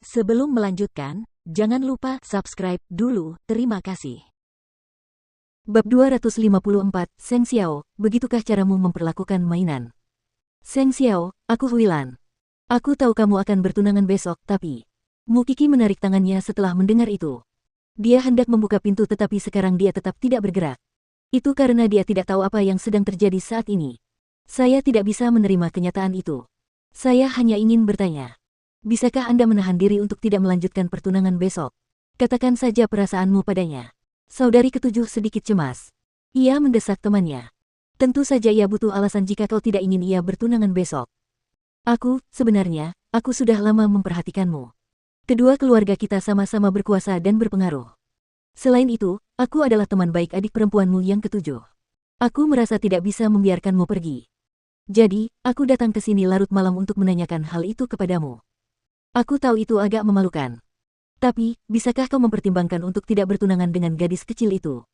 Sebelum melanjutkan, jangan lupa subscribe dulu, terima kasih. Bab 254, Seng Xiao, begitukah caramu memperlakukan mainan? Seng Xiao, aku Huilan. Aku tahu kamu akan bertunangan besok, tapi... Mu Qi menarik tangannya setelah mendengar itu. Dia hendak membuka pintu tetapi sekarang dia tetap tidak bergerak. Itu karena dia tidak tahu apa yang sedang terjadi saat ini. Saya tidak bisa menerima kenyataan itu. Saya hanya ingin bertanya. Bisakah Anda menahan diri untuk tidak melanjutkan pertunangan besok? Katakan saja perasaanmu padanya. Saudari ketujuh sedikit cemas. Ia mendesak temannya. Tentu saja ia butuh alasan jika kau tidak ingin ia bertunangan besok. Sebenarnya, aku sudah lama memperhatikanmu. Kedua keluarga kita sama-sama berkuasa dan berpengaruh. Selain itu, aku adalah teman baik adik perempuanmu yang ketujuh. Aku merasa tidak bisa membiarkanmu pergi. Jadi, aku datang ke sini larut malam untuk menanyakan hal itu kepadamu. Aku tahu itu agak memalukan. Tapi, bisakah kau mempertimbangkan untuk tidak bertunangan dengan gadis kecil itu?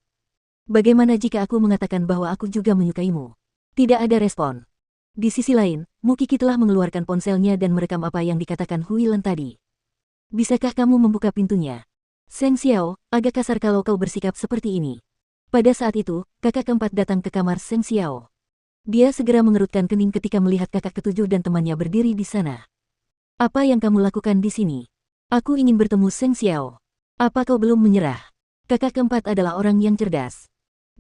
Bagaimana jika aku mengatakan bahwa aku juga menyukaimu? Tidak ada respon. Di sisi lain, Mu Qi telah mengeluarkan ponselnya dan merekam apa yang dikatakan Huilan tadi. Bisakah kamu membuka pintunya? Seng Xiao, agak kasar kalau kau bersikap seperti ini. Pada saat itu, kakak keempat datang ke kamar Seng Xiao. Dia segera mengerutkan kening ketika melihat kakak ketujuh dan temannya berdiri di sana. Apa yang kamu lakukan di sini? Aku ingin bertemu Seng Xiao. Apa kau belum menyerah? Kakak keempat adalah orang yang cerdas.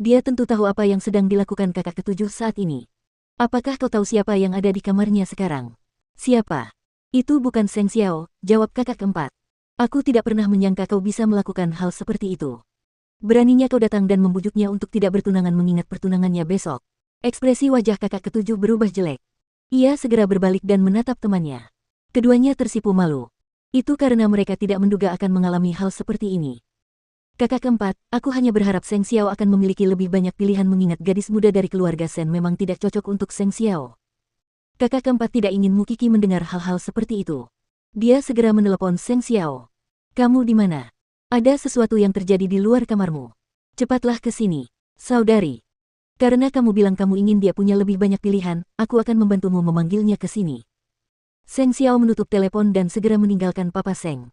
Dia tentu tahu apa yang sedang dilakukan kakak ketujuh saat ini. Apakah kau tahu siapa yang ada di kamarnya sekarang? Siapa? Itu bukan Seng Xiao, jawab kakak keempat. Aku tidak pernah menyangka kau bisa melakukan hal seperti itu. Beraninya kau datang dan membujuknya untuk tidak bertunangan mengingat pertunangannya besok. Ekspresi wajah kakak ketujuh berubah jelek. Ia segera berbalik dan menatap temannya. Keduanya tersipu malu. Itu karena mereka tidak menduga akan mengalami hal seperti ini. Kakak keempat, aku hanya berharap Seng Xiao akan memiliki lebih banyak pilihan mengingat gadis muda dari keluarga Sen memang tidak cocok untuk Seng Xiao. Kakak keempat tidak ingin Mu Qi mendengar hal-hal seperti itu. Dia segera menelepon Seng Xiao. Kamu di mana? Ada sesuatu yang terjadi di luar kamarmu. Cepatlah ke sini, saudari. Karena kamu bilang kamu ingin dia punya lebih banyak pilihan, aku akan membantumu memanggilnya ke sini. Seng Xiao menutup telepon dan segera meninggalkan Papa Seng.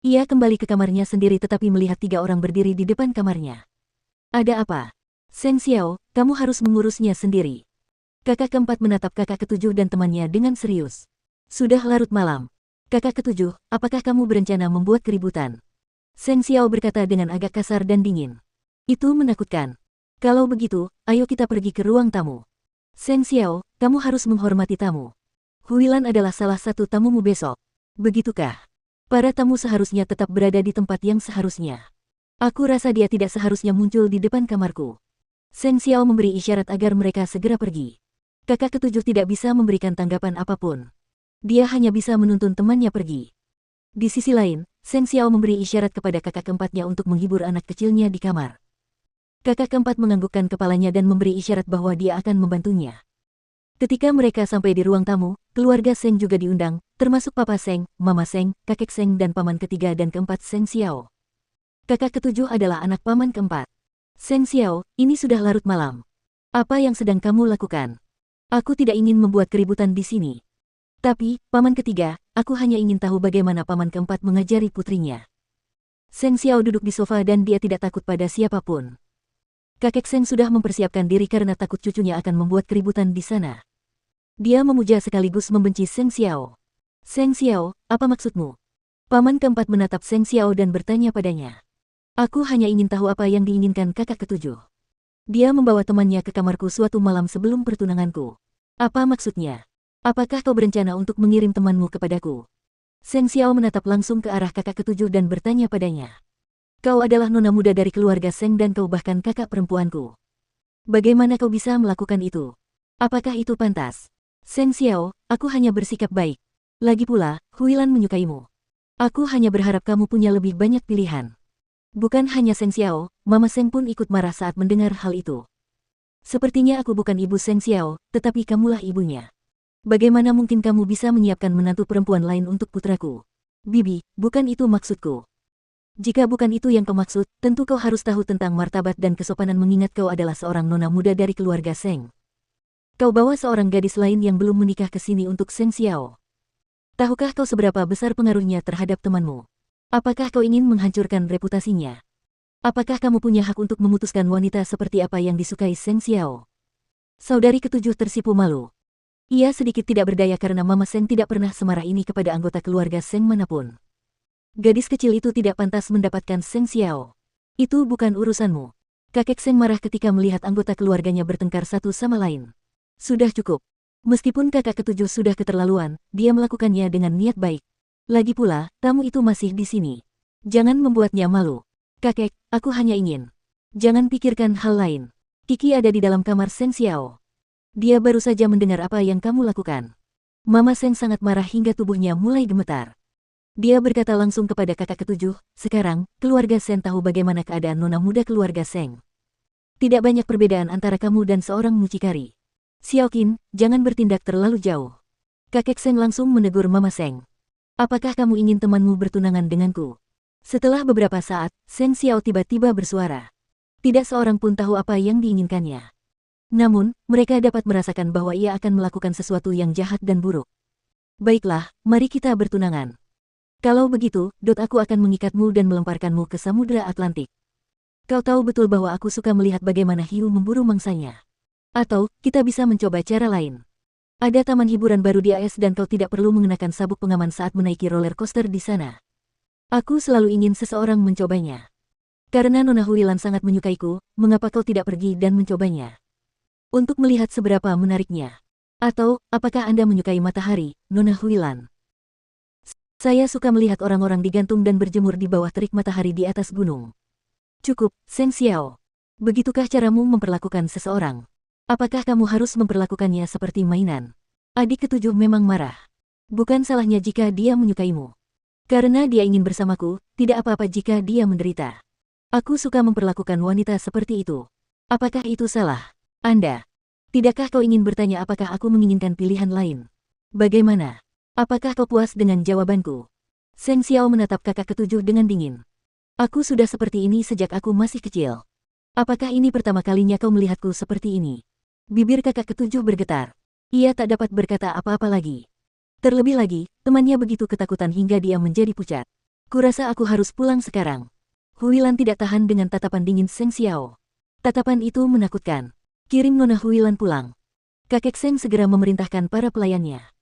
Ia kembali ke kamarnya sendiri tetapi melihat 3 orang berdiri di depan kamarnya. Ada apa? Seng Xiao, kamu harus mengurusnya sendiri. Kakak keempat menatap kakak ketujuh dan temannya dengan serius. Sudah larut malam. Kakak ketujuh, apakah kamu berencana membuat keributan? Seng Xiao berkata dengan agak kasar dan dingin. Itu menakutkan. Kalau begitu, ayo kita pergi ke ruang tamu. Seng Xiao, kamu harus menghormati tamu. Huilan adalah salah satu tamumu besok. Begitukah? Para tamu seharusnya tetap berada di tempat yang seharusnya. Aku rasa dia tidak seharusnya muncul di depan kamarku. Seng Xiao memberi isyarat agar mereka segera pergi. Kakak ketujuh tidak bisa memberikan tanggapan apapun. Dia hanya bisa menuntun temannya pergi. Di sisi lain, Seng Xiao memberi isyarat kepada kakak keempatnya untuk menghibur anak kecilnya di kamar. Kakak keempat menganggukkan kepalanya dan memberi isyarat bahwa dia akan membantunya. Ketika mereka sampai di ruang tamu, keluarga Seng juga diundang, termasuk Papa Seng, Mama Seng, kakek Seng dan paman ketiga dan keempat Seng Xiao. Kakak ketujuh adalah anak paman keempat. Seng Xiao, ini sudah larut malam. Apa yang sedang kamu lakukan? Aku tidak ingin membuat keributan di sini. Tapi, paman ketiga, aku hanya ingin tahu bagaimana paman keempat mengajari putrinya. Seng Xiao duduk di sofa dan dia tidak takut pada siapapun. Kakek Seng sudah mempersiapkan diri karena takut cucunya akan membuat keributan di sana. Dia memuja sekaligus membenci Seng Xiao. Seng Xiao, apa maksudmu? Paman keempat menatap Seng Xiao dan bertanya padanya. Aku hanya ingin tahu apa yang diinginkan kakak ketujuh. Dia membawa temannya ke kamarku suatu malam sebelum pertunanganku. Apa maksudnya? Apakah kau berencana untuk mengirim temanmu kepadaku? Seng Xiao menatap langsung ke arah kakak ketujuh dan bertanya padanya. Kau adalah nona muda dari keluarga Seng dan kau bahkan kakak perempuanku. Bagaimana kau bisa melakukan itu? Apakah itu pantas? Seng Xiao, aku hanya bersikap baik. Lagi pula, Huilan menyukaimu. Aku hanya berharap kamu punya lebih banyak pilihan. Bukan hanya Seng Xiao, Mama Seng pun ikut marah saat mendengar hal itu. Sepertinya aku bukan ibu Seng Xiao, tetapi kamulah ibunya. Bagaimana mungkin kamu bisa menyiapkan menantu perempuan lain untuk putraku? Bibi, bukan itu maksudku. Jika bukan itu yang kau maksud, tentu kau harus tahu tentang martabat dan kesopanan mengingat kau adalah seorang nona muda dari keluarga Seng. Kau bawa seorang gadis lain yang belum menikah ke sini untuk Seng Xiao. Tahukah kau seberapa besar pengaruhnya terhadap temanmu? Apakah kau ingin menghancurkan reputasinya? Apakah kamu punya hak untuk memutuskan wanita seperti apa yang disukai Seng Xiao? Saudari ketujuh tersipu malu. Ia sedikit tidak berdaya karena Mama Seng tidak pernah semarah ini kepada anggota keluarga Seng manapun. Gadis kecil itu tidak pantas mendapatkan Seng Xiao. Itu bukan urusanmu. Kakek Seng marah ketika melihat anggota keluarganya bertengkar satu sama lain. Sudah cukup. Meskipun kakak ketujuh sudah keterlaluan, dia melakukannya dengan niat baik. Lagi pula, tamu itu masih di sini. Jangan membuatnya malu. Kakek, aku hanya ingin. Jangan pikirkan hal lain. Kiki ada di dalam kamar Seng Xiao. Dia baru saja mendengar apa yang kamu lakukan. Mama Seng sangat marah hingga tubuhnya mulai gemetar. Dia berkata langsung kepada kakak ketujuh, sekarang, keluarga Seng tahu bagaimana keadaan nona muda keluarga Seng. Tidak banyak perbedaan antara kamu dan seorang mucikari. Xiaoqin, jangan bertindak terlalu jauh. Kakek Seng langsung menegur Mama Seng. Apakah kamu ingin temanmu bertunangan denganku? Setelah beberapa saat, Seng Xiao tiba-tiba bersuara. Tidak seorang pun tahu apa yang diinginkannya. Namun, mereka dapat merasakan bahwa ia akan melakukan sesuatu yang jahat dan buruk. Baiklah, mari kita bertunangan. Kalau begitu, aku akan mengikatmu dan melemparkanmu ke Samudra Atlantik. Kau tahu betul bahwa aku suka melihat bagaimana hiu memburu mangsanya. Atau, kita bisa mencoba cara lain. Ada taman hiburan baru di AS dan kau tidak perlu mengenakan sabuk pengaman saat menaiki roller coaster di sana. Aku selalu ingin seseorang mencobanya. Karena Nona Huilan sangat menyukaiku, mengapa kau tidak pergi dan mencobanya? Untuk melihat seberapa menariknya. Atau, apakah Anda menyukai matahari, Nona Huilan? Saya suka melihat orang-orang digantung dan berjemur di bawah terik matahari di atas gunung. Cukup, Seng Xiao. Begitukah caramu memperlakukan seseorang? Apakah kamu harus memperlakukannya seperti mainan? Adik ketujuh memang marah. Bukan salahnya jika dia menyukaimu. Karena dia ingin bersamaku, tidak apa-apa jika dia menderita. Aku suka memperlakukan wanita seperti itu. Apakah itu salah? Anda. Tidakkah kau ingin bertanya apakah aku menginginkan pilihan lain? Bagaimana? Apakah kau puas dengan jawabanku? Seng Xiao menatap kakak ketujuh dengan dingin. Aku sudah seperti ini sejak aku masih kecil. Apakah ini pertama kalinya kau melihatku seperti ini? Bibir kakak ketujuh bergetar. Ia tak dapat berkata apa-apa lagi. Terlebih lagi, temannya begitu ketakutan hingga dia menjadi pucat. Kurasa aku harus pulang sekarang. Huilan tidak tahan dengan tatapan dingin Seng Xiao. Tatapan itu menakutkan. Kirim Nona Huilan pulang. Kakek Seng segera memerintahkan para pelayannya.